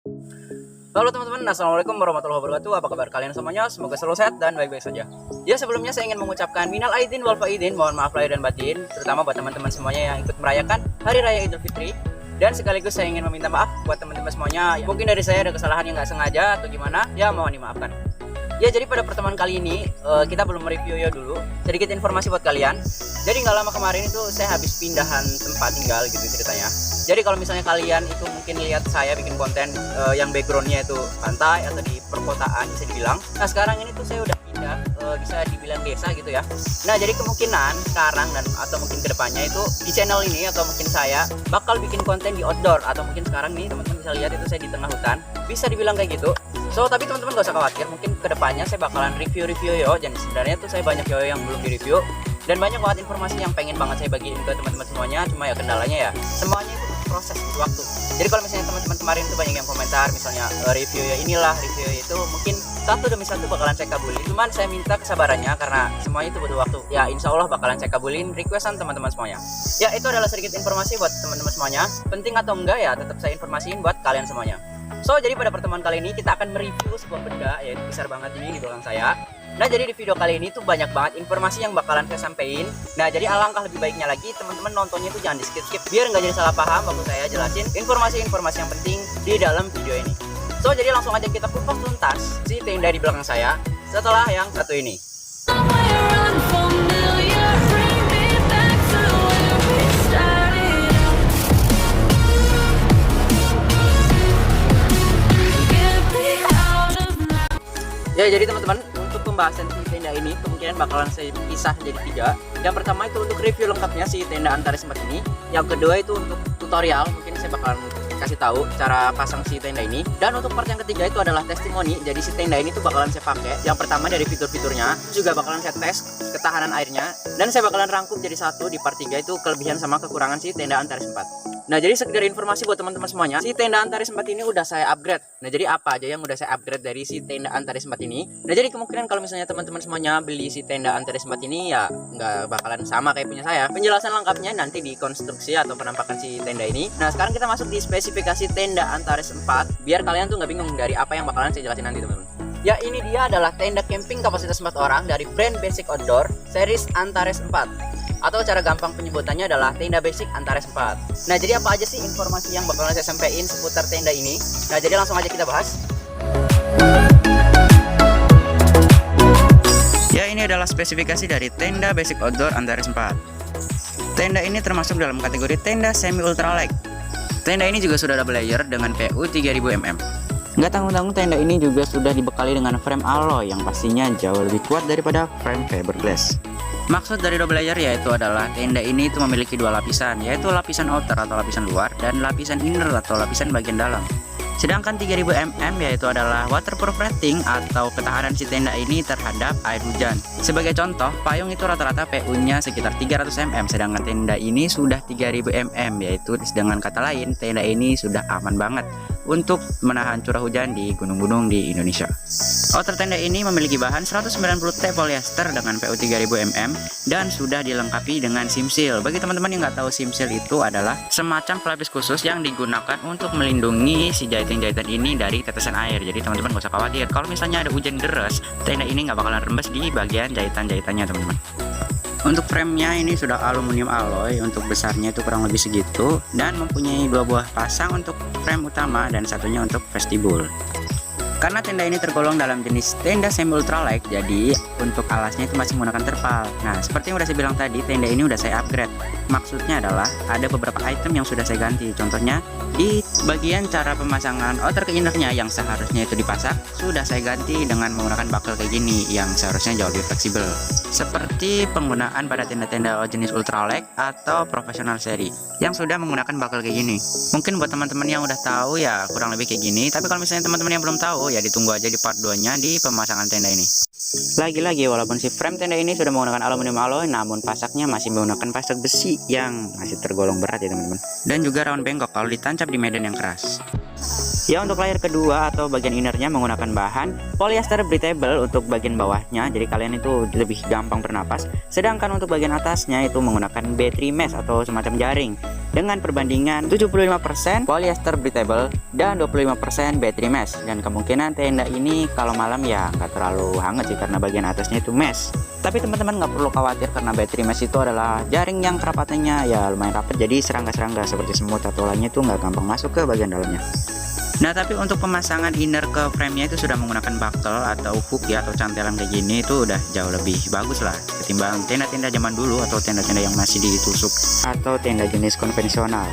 Halo teman-teman, assalamualaikum warahmatullahi wabarakatuh. Apa kabar kalian semuanya? Semoga selalu sehat dan baik-baik saja. Ya, sebelumnya saya ingin mengucapkan minal aidin wal faidin, mohon maaf lahir dan batin, terutama buat teman-teman semuanya yang ikut merayakan Hari Raya Idul Fitri. Dan sekaligus saya ingin meminta maaf buat teman-teman semuanya. Mungkin dari saya ada kesalahan yang nggak sengaja atau gimana, ya mohon dimaafkan. Ya, jadi pada pertemuan kali ini kita belum mereview ya dulu. Sedikit informasi buat kalian. Jadi nggak lama kemarin itu saya habis pindahan tempat tinggal gitu ceritanya. Jadi kalau misalnya kalian itu mungkin lihat saya bikin konten yang backgroundnya itu pantai atau di perkotaan bisa dibilang. Nah sekarang ini tuh saya udah pindah bisa dibilang desa gitu ya. Nah jadi kemungkinan sekarang dan atau mungkin kedepannya itu di channel ini atau mungkin saya bakal bikin konten di outdoor atau mungkin sekarang nih teman-teman bisa lihat itu saya di tengah hutan. Bisa dibilang kayak gitu. So tapi teman-teman gak usah khawatir, mungkin kedepannya saya bakalan review yo. Dan sebenarnya tuh saya banyak yo yang belum di review dan banyak banget informasi yang pengen banget saya bagiin ke teman-teman semuanya. Cuma ya kendalanya ya semuanya itu proses butuh waktu. Jadi kalau misalnya teman-teman kemarin tuh banyak yang komentar misalnya review ya inilah review ya itu, mungkin satu demi satu bakalan saya kabulin. Cuman saya minta kesabarannya karena semuanya itu butuh waktu. Ya insya Allah bakalan saya kabulin requestan teman-teman semuanya. Ya itu adalah sedikit informasi buat teman-teman semuanya. Penting atau enggak ya tetap saya informasiin buat kalian semuanya. So jadi pada pertemuan kali ini kita akan mereview sebuah benda yaitu besar banget ini di belakang saya. Nah jadi di video kali ini tuh banyak banget informasi yang bakalan saya sampaikan. Nah jadi alangkah lebih baiknya lagi teman-teman nontonnya tuh jangan di skip biar nggak jadi salah paham waktu saya jelasin informasi-informasi yang penting di dalam video ini. So jadi langsung aja kita kupas tuntas si tenda di belakang saya setelah yang satu ini. Ya jadi teman-teman untuk pembahasan si tenda ini kemungkinan bakalan saya pisah jadi tiga. Yang pertama itu untuk review lengkapnya si tenda Antares 4 ini. Yang kedua itu untuk tutorial, mungkin saya bakalan kasih tahu cara pasang si tenda ini. Dan untuk part yang ketiga itu adalah testimoni. Jadi si tenda ini tuh bakalan saya pakai. Yang pertama dari fitur-fiturnya, juga bakalan saya tes ketahanan airnya. Dan saya bakalan rangkum jadi satu di part 3 itu kelebihan sama kekurangan si tenda Antares 4. Nah jadi sekedar informasi buat teman-teman semuanya, si tenda Antares 4 ini udah saya upgrade. Nah jadi apa aja yang udah saya upgrade dari si tenda Antares 4 ini? Nah jadi kemungkinan kalau misalnya teman-teman semuanya beli si tenda Antares 4 ini ya nggak bakalan sama kayak punya saya. Penjelasan lengkapnya nanti di konstruksi atau penampakan si tenda ini. Nah sekarang kita masuk di spesifikasi tenda Antares 4 biar kalian tuh nggak bingung dari apa yang bakalan saya jelasin nanti teman-teman. Ya ini dia adalah tenda camping kapasitas 4 orang dari brand Basic Outdoor series Antares 4. Atau cara gampang penyebutannya adalah tenda basic Antares 4. Nah jadi apa aja sih informasi yang bakalan saya sampaikan seputar tenda ini? Nah jadi langsung aja kita bahas. Ya ini adalah spesifikasi dari tenda basic outdoor Antares 4. Tenda ini termasuk dalam kategori tenda semi ultralight. Tenda ini juga sudah double layer dengan PU 3000 mm. Nggak tanggung-tanggung tenda ini juga sudah dibekali dengan frame alloy yang pastinya jauh lebih kuat daripada frame fiberglass. Maksud dari double layer yaitu adalah tenda ini itu memiliki dua lapisan, yaitu lapisan outer atau lapisan luar dan lapisan inner atau lapisan bagian dalam. Sedangkan 3000 mm yaitu adalah waterproof rating atau ketahanan si tenda ini terhadap air hujan. Sebagai contoh, payung itu rata-rata PU-nya sekitar 300 mm, sedangkan tenda ini sudah 3000 mm, yaitu dengan kata lain tenda ini sudah aman banget untuk menahan curah hujan di gunung-gunung di Indonesia. Outer tenda ini memiliki bahan 190 T polyester dengan PU 3000 mm dan sudah dilengkapi dengan simsil. Bagi teman-teman yang nggak tahu, simsil itu adalah semacam pelapis khusus yang digunakan untuk melindungi si jahitan-jahitan ini dari tetesan air. Jadi teman-teman gak usah khawatir kalau misalnya ada hujan deras, tenda ini nggak bakalan rembes di bagian jahitan-jahitannya teman-teman. Untuk framenya ini sudah aluminium alloy, untuk besarnya itu kurang lebih segitu dan mempunyai dua buah pasang untuk frame utama dan satunya untuk vestibul. Karena tenda ini tergolong dalam jenis tenda semi ultralight, jadi untuk alasnya itu masih menggunakan terpal. Nah, seperti yang udah saya bilang tadi, tenda ini udah saya upgrade. Maksudnya adalah ada beberapa item yang sudah saya ganti. Contohnya di bagian cara pemasangan outer ke innernya yang seharusnya itu dipasang, sudah saya ganti dengan menggunakan buckle kayak gini yang seharusnya jauh lebih fleksibel. Seperti penggunaan pada tenda-tenda jenis ultralight atau profesional seri yang sudah menggunakan buckle kayak gini. Mungkin buat teman-teman yang udah tahu ya kurang lebih kayak gini, tapi kalau misalnya teman-teman yang belum tahu ya ditunggu aja di part 2 nya di pemasangan tenda ini. Lagi-lagi walaupun si frame tenda ini sudah menggunakan aluminium alloy, namun pasaknya masih menggunakan pasak besi yang masih tergolong berat ya teman-teman, dan juga rawan bengkok kalau ditancap di medan yang keras. Ya untuk layer kedua atau bagian innernya menggunakan bahan polyester breathable untuk bagian bawahnya, jadi kalian itu lebih gampang bernapas. Sedangkan untuk bagian atasnya itu menggunakan battery mesh atau semacam jaring. dengan perbandingan 75% polyester breathable dan 25% battery mesh. Dan kemungkinan tenda ini kalau malam ya nggak terlalu hangat sih karena bagian atasnya itu mesh. Tapi teman-teman nggak perlu khawatir karena battery mesh itu adalah jaring yang kerapatannya ya lumayan rapat, jadi serangga-serangga seperti semut atau lainnya itu nggak gampang masuk ke bagian dalamnya. Nah, tapi untuk pemasangan inner ke frame-nya itu sudah menggunakan buckle atau hook ya, atau cantelan kayak gini itu udah jauh lebih bagus lah ketimbang tenda-tenda zaman dulu atau tenda-tenda yang masih ditusuk atau tenda jenis konvensional.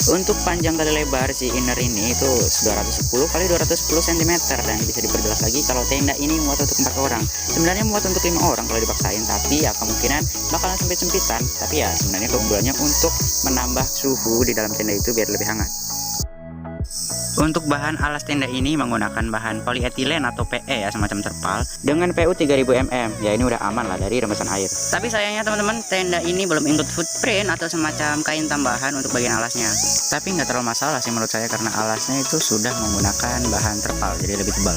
Untuk panjang kali lebar si inner ini itu 210 kali 210 cm dan bisa diperjelas lagi kalau tenda ini muat untuk 4 orang. Sebenarnya muat untuk 5 orang kalau dipaksain, tapi ya kemungkinan bakalan sempit-sempitan. Tapi ya sebenarnya keunggulannya untuk menambah suhu di dalam tenda itu biar lebih hangat. Untuk bahan alas tenda ini menggunakan bahan polyethylene atau PE ya, semacam terpal dengan PU 3000 mm. Ya ini udah aman lah dari rembesan air. Tapi sayangnya teman-teman, tenda ini belum include footprint atau semacam kain tambahan untuk bagian alasnya. Tapi nggak terlalu masalah sih menurut saya karena alasnya itu sudah menggunakan bahan terpal, jadi lebih tebal.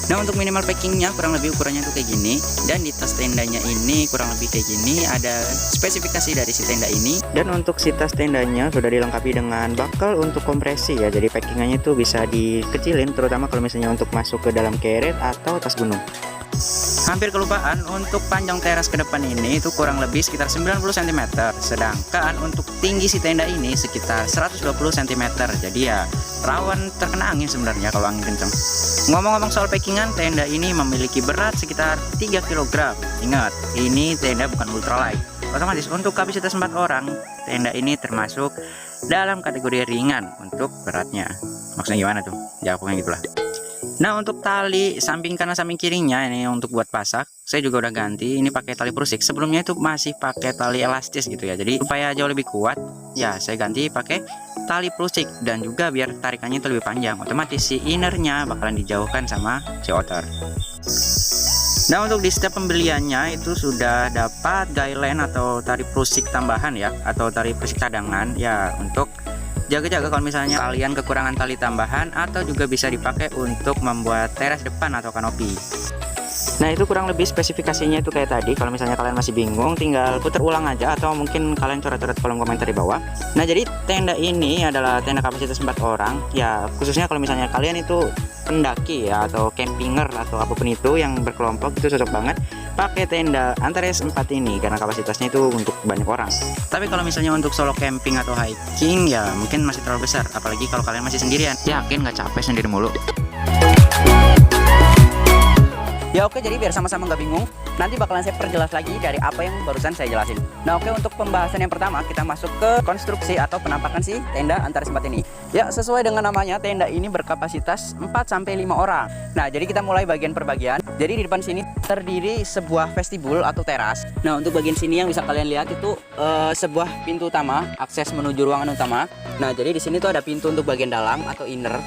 Nah, untuk minimal packingnya kurang lebih ukurannya tuh kayak gini, dan di tas tendanya ini kurang lebih kayak gini, ada spesifikasi dari si tenda ini. Dan untuk si tas tendanya sudah dilengkapi dengan buckle untuk kompresi ya, jadi packingannya tuh bisa dikecilin terutama kalau misalnya untuk masuk ke dalam carrier atau tas gunung. Hampir kelupaan, untuk panjang teras ke depan ini itu kurang lebih sekitar 90 cm, sedangkan untuk tinggi si tenda ini sekitar 120 cm. Jadi ya rawan terkena angin sebenarnya kalau angin kencang. Ngomong-ngomong soal packingan, tenda ini memiliki berat sekitar 3 kg. Ingat, ini tenda bukan ultralight. Otomatis untuk kapasitas 4 orang, tenda ini termasuk dalam kategori ringan untuk beratnya. Maksudnya gimana tuh? Ya pokoknya gitulah. Nah, untuk tali samping kanan samping kirinya ini untuk buat pasak, saya juga udah ganti. Ini pakai tali prusik. Sebelumnya itu masih pakai tali elastis gitu ya. Jadi supaya jauh lebih kuat, ya saya ganti pakai tali prusik dan juga biar tarikannya itu lebih panjang. Otomatis si innernya bakalan dijauhkan sama si outer. Nah, untuk di setiap pembeliannya itu sudah dapat guideline atau tali prusik tambahan ya, atau tali prusik cadangan ya, untuk jaga-jaga kalau misalnya kalian kekurangan tali tambahan, atau juga bisa dipakai untuk membuat teras depan atau kanopi. Nah, itu kurang lebih spesifikasinya itu kayak tadi. Kalau misalnya kalian masih bingung, tinggal putar ulang aja atau mungkin kalian coret-coret kolom komentar di bawah. Nah, jadi tenda ini adalah tenda kapasitas 4 orang ya, khususnya kalau misalnya kalian itu pendaki ya atau campinger atau apapun itu yang berkelompok, itu cocok banget pakai tenda Antares 4 ini karena kapasitasnya itu untuk banyak orang. Tapi kalau misalnya untuk solo camping atau hiking ya mungkin masih terlalu besar, apalagi kalau kalian masih sendirian. Yakin nggak capek sendiri mulu? Ya oke, jadi biar sama-sama nggak bingung, nanti bakalan saya perjelas lagi dari apa yang barusan saya jelasin. Nah oke, untuk pembahasan yang pertama kita masuk ke konstruksi atau penampakan si tenda Antares 4 ini. Ya, sesuai dengan namanya, tenda ini berkapasitas 4-5 orang. Nah, jadi kita mulai bagian per bagian. Jadi di depan sini terdiri sebuah vestibul atau teras. Nah, untuk bagian sini yang bisa kalian lihat itu sebuah pintu utama, akses menuju ruangan utama. Nah, jadi di sini tuh ada pintu untuk bagian dalam atau inner.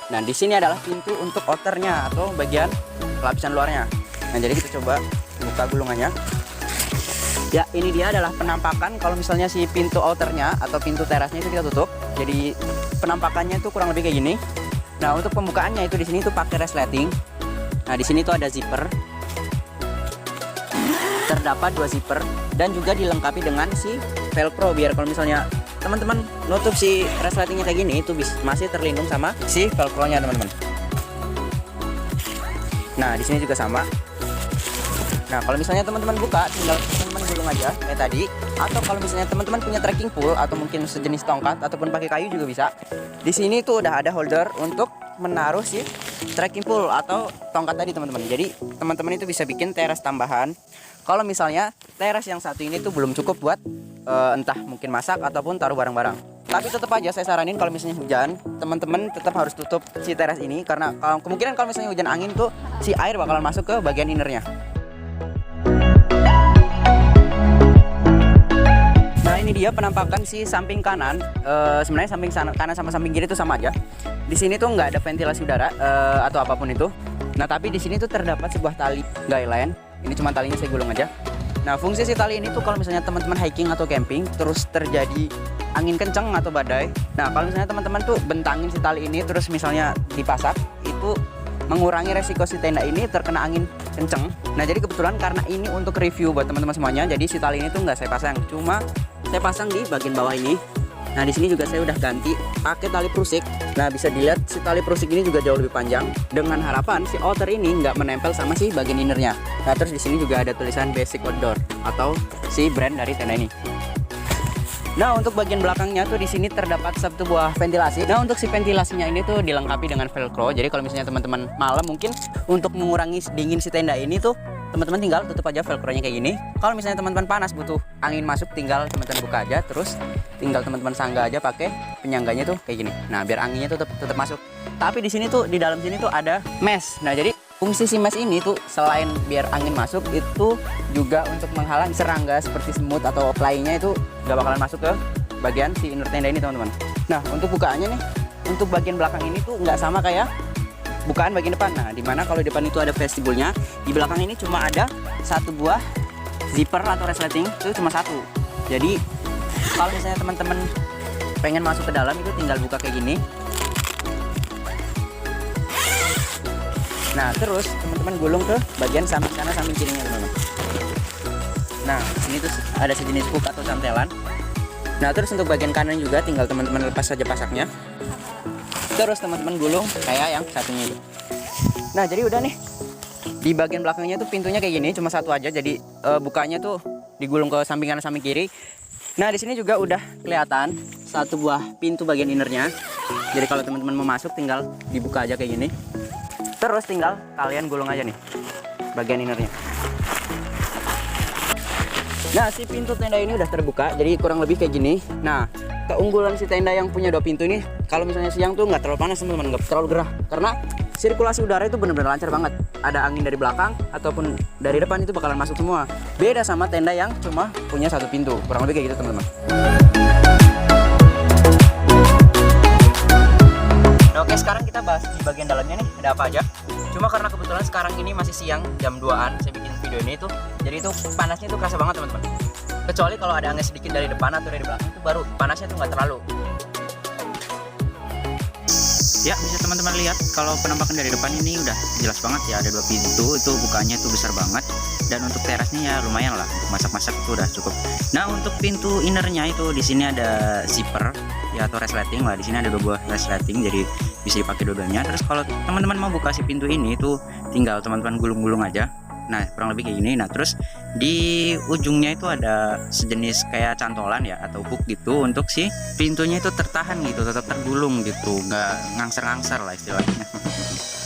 Nah, di sini adalah pintu untuk outernya atau bagian lapisan luarnya. Nah, jadi kita coba buka gulungannya. Ya, ini dia adalah penampakan kalau misalnya si pintu outernya atau pintu terasnya itu kita tutup. Jadi penampakannya itu kurang lebih kayak gini. Nah, untuk pembukaannya itu di sini tuh pakai resleting. Nah, di sini tuh ada zipper. Terdapat 2 zipper dan juga dilengkapi dengan si velcro biar kalau misalnya teman-teman nutup si resletingnya kayak gini itu masih terlindung sama si velcro-nya, teman-teman. Nah, di sini juga sama. Nah, kalau misalnya teman-teman buka, tinggal teman-teman gulung aja kayak tadi. Atau kalau misalnya teman-teman punya trekking pole atau mungkin sejenis tongkat ataupun pakai kayu juga bisa. Di sini tuh udah ada holder untuk menaruh si trekking pole atau tongkat tadi, teman-teman. Jadi teman-teman itu bisa bikin teras tambahan. Kalau misalnya teras yang satu ini tuh belum cukup buat entah mungkin masak ataupun taruh barang-barang. Tapi tetap aja saya saranin kalau misalnya hujan, teman-teman tetap harus tutup si teras ini karena kemungkinan kalau misalnya hujan angin tuh si air bakalan masuk ke bagian innernya. Nah, ini dia penampakan si samping kanan. Sebenarnya samping kanan sama samping kiri itu sama aja. Di sini tuh nggak ada ventilasi udara atau apapun itu. Nah, tapi di sini tuh terdapat sebuah tali guideline. Ini cuma talinya saya gulung aja. Nah, fungsi si tali ini tuh kalau misalnya teman-teman hiking atau camping terus terjadi angin kencang atau badai. Nah, kalau misalnya teman-teman tuh bentangin si tali ini terus misalnya dipasak, itu mengurangi resiko si tenda ini terkena angin kencang. Nah, jadi kebetulan karena ini untuk review buat teman-teman semuanya, jadi si tali ini tuh nggak saya pasang, cuma saya pasang di bagian bawah ini. Nah di sini juga saya udah ganti pakai tali prusik. Nah bisa dilihat si tali prusik ini juga jauh lebih panjang, dengan harapan si outer ini nggak menempel sama si bagian innernya. Nah terus di sini juga ada tulisan Basic Outdoor atau si brand dari tenda ini. Nah untuk bagian belakangnya tuh di sini terdapat satu buah ventilasi. Nah untuk si ventilasinya ini tuh dilengkapi dengan velcro. Jadi kalau misalnya teman-teman malam mungkin untuk mengurangi dingin si tenda ini tuh teman-teman tinggal tutup aja velcro-nya kayak gini. Kalau misalnya teman-teman panas butuh angin masuk, tinggal teman-teman buka aja, terus tinggal teman-teman sanggah aja pakai penyangganya tuh kayak gini. Nah biar anginnya tuh tetap masuk. Tapi di sini tuh di dalam sini tuh ada mesh. Nah jadi fungsi si mesh ini tuh selain biar angin masuk, itu juga untuk menghalang serangga seperti semut atau fly-nya itu nggak bakalan masuk ke bagian si inner tenda ini teman-teman. Nah untuk bukaannya nih, untuk bagian belakang ini tuh nggak sama kayak bukaan bagian depan. Nah dimana kalau di depan itu ada vestibulnya, di belakang ini cuma ada satu buah zipper atau resleting, itu cuma satu. Jadi kalau misalnya teman-teman pengen masuk ke dalam itu tinggal buka kayak gini. Nah terus teman-teman gulung ke bagian samping kanan samping kirinya teman-teman. Nah ini tuh ada sejenis hook atau cantelan. Nah terus untuk bagian kanan juga tinggal teman-teman lepas saja pasaknya. Terus teman-teman gulung kayak yang satunya itu. Nah jadi udah nih, di bagian belakangnya tuh pintunya kayak gini, cuma satu aja. Jadi bukanya tuh digulung ke samping kanan samping kiri. Nah di sini juga udah kelihatan satu buah pintu bagian innernya. Jadi kalau teman-teman mau masuk tinggal dibuka aja kayak gini. Terus tinggal kalian gulung aja nih bagian innernya. Nah si pintu tenda ini udah terbuka, jadi kurang lebih kayak gini. Nah keunggulan si tenda yang punya 2 pintu ini, kalau misalnya siang tuh nggak terlalu panas teman-teman, nggak terlalu gerah, karena sirkulasi udara itu benar-benar lancar banget. Ada angin dari belakang ataupun dari depan itu bakalan masuk semua. Beda sama tenda yang cuma punya 1 pintu, kurang lebih kayak gitu teman-teman. Nah, oke sekarang kita bahas di bagian dalamnya nih ada apa aja. Cuma karena kebetulan sekarang ini masih siang, jam 2-an saya bikin video ini tuh, jadi itu panasnya tuh kerasa banget teman-teman. Kecuali kalau ada angin sedikit dari depan atau dari belakang itu baru panasnya tuh nggak terlalu. Ya bisa teman-teman lihat kalau penampakan dari depan ini udah jelas banget ya, ada 2 pintu, itu bukanya tuh besar banget. Dan untuk terasnya ya lumayan lah, untuk masak-masak itu udah cukup. Nah untuk pintu innernya itu di sini ada zipper ya atau resleting lah. Di sini ada 2 buah resleting, jadi bisa dipakai dua-duanya. Terus kalau teman-teman mau buka si pintu ini itu tinggal teman-teman gulung-gulung aja. Nah kurang lebih kayak gini. Nah terus di ujungnya itu ada sejenis kayak cantolan ya atau hook gitu, untuk si pintunya itu tertahan gitu, tetap tergulung gitu, nggak ngangser-ngangser lah istilahnya.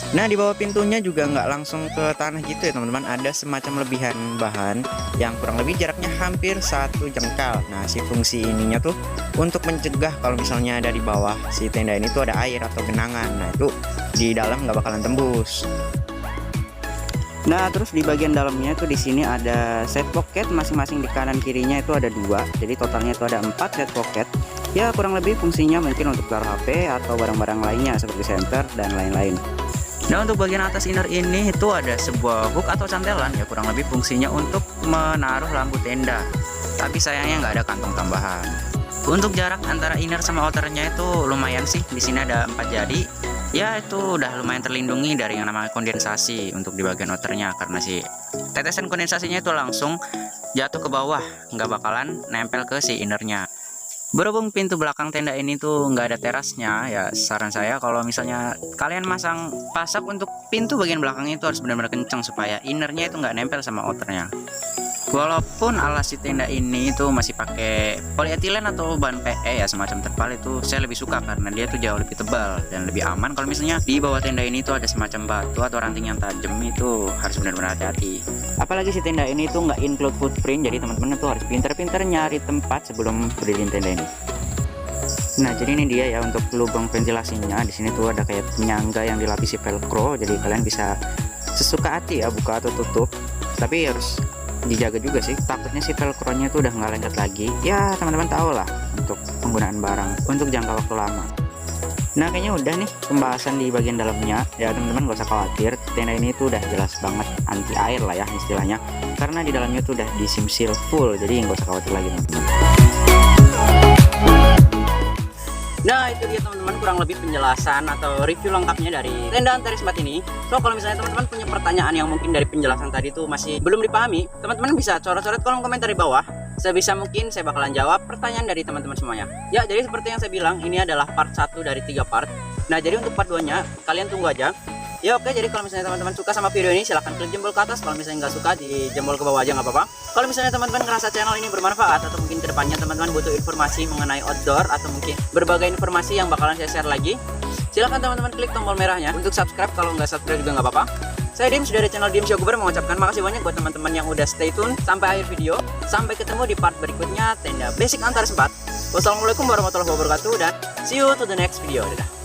Nah di bawah pintunya juga nggak langsung ke tanah gitu ya teman-teman, ada semacam lebihan bahan yang kurang lebih jaraknya hampir 1 jengkal. Nah si fungsi ininya tuh untuk mencegah kalau misalnya dari bawah si tenda ini tuh ada air atau genangan. Nah itu di dalam nggak bakalan tembus. Nah terus di bagian dalamnya tuh di sini ada set pocket, masing-masing di kanan kirinya itu ada 2, jadi totalnya itu ada 4 set pocket. Ya kurang lebih fungsinya mungkin untuk taruh HP atau barang-barang lainnya seperti senter dan lain-lain. Nah untuk bagian atas inner ini itu ada sebuah hook atau cantelan ya, kurang lebih fungsinya untuk menaruh lampu tenda. Tapi sayangnya nggak ada kantong tambahan. Untuk jarak antara inner sama outernya itu lumayan sih, di sini ada 4 jari. Ya itu udah lumayan terlindungi dari yang namanya kondensasi untuk di bagian outernya, karena si tetesan kondensasinya itu langsung jatuh ke bawah, nggak bakalan nempel ke si innernya. Berhubung pintu belakang tenda ini tuh nggak ada terasnya, ya saran saya kalau misalnya kalian masang pasak untuk pintu bagian belakang itu harus benar-benar kencang supaya innernya itu nggak nempel sama outernya. Walaupun alas si tenda ini tuh masih pakai polietilen atau bahan PE ya semacam terpal, itu saya lebih suka karena dia tuh jauh lebih tebal dan lebih aman. Kalau misalnya di bawah tenda ini tuh ada semacam batu atau ranting yang tajam, itu harus benar-benar hati-hati. Apalagi si tenda ini tuh nggak include footprint, jadi teman-teman tuh harus pintar-pintar nyari tempat sebelum berdiriin tenda ini. Nah jadi ini dia ya untuk lubang ventilasinya. Di sini tuh ada kayak penyangga yang dilapisi velcro, jadi kalian bisa sesuka hati ya buka atau tutup. Tapi harus dijaga juga sih, takutnya si velcro-nya tuh udah nggak lengket lagi. Ya teman-teman tahu lah untuk penggunaan barang untuk jangka waktu lama. Nah kayaknya udah nih pembahasan di bagian dalamnya ya teman-teman, gak usah khawatir, tenda ini tuh udah jelas banget anti air lah ya istilahnya, karena di dalamnya tuh udah disimsil full, jadi nggak usah khawatir lagi teman-teman. Nah itu dia teman-teman kurang lebih penjelasan atau review lengkapnya dari tenda Antares 4 ini. So kalau misalnya teman-teman punya pertanyaan yang mungkin dari penjelasan tadi tuh masih belum dipahami, teman-teman bisa coret-coret kolom komentar di bawah. sebisa mungkin saya bakalan jawab pertanyaan dari teman-teman semuanya. Ya, jadi seperti yang saya bilang, ini adalah part 1 dari 3 part. Nah, jadi untuk part 2-nya kalian tunggu aja. Ya oke, jadi kalau misalnya teman-teman suka sama video ini silahkan klik jempol ke atas. Kalau misalnya nggak suka, di jempol ke bawah aja nggak apa-apa. Kalau misalnya teman-teman ngerasa channel ini bermanfaat, atau mungkin kedepannya teman-teman butuh informasi mengenai outdoor, atau mungkin berbagai informasi yang bakalan saya share lagi, silahkan teman-teman klik tombol merahnya untuk subscribe. Kalau nggak subscribe juga nggak apa-apa. Saya Dims dari channel Dims Youtuber mengucapkan makasih banyak buat teman-teman yang udah stay tune sampai akhir video. Sampai ketemu di part berikutnya tenda basic Antares 4. Wassalamualaikum warahmatullahi wabarakatuh dan see you to the next video. Dadah.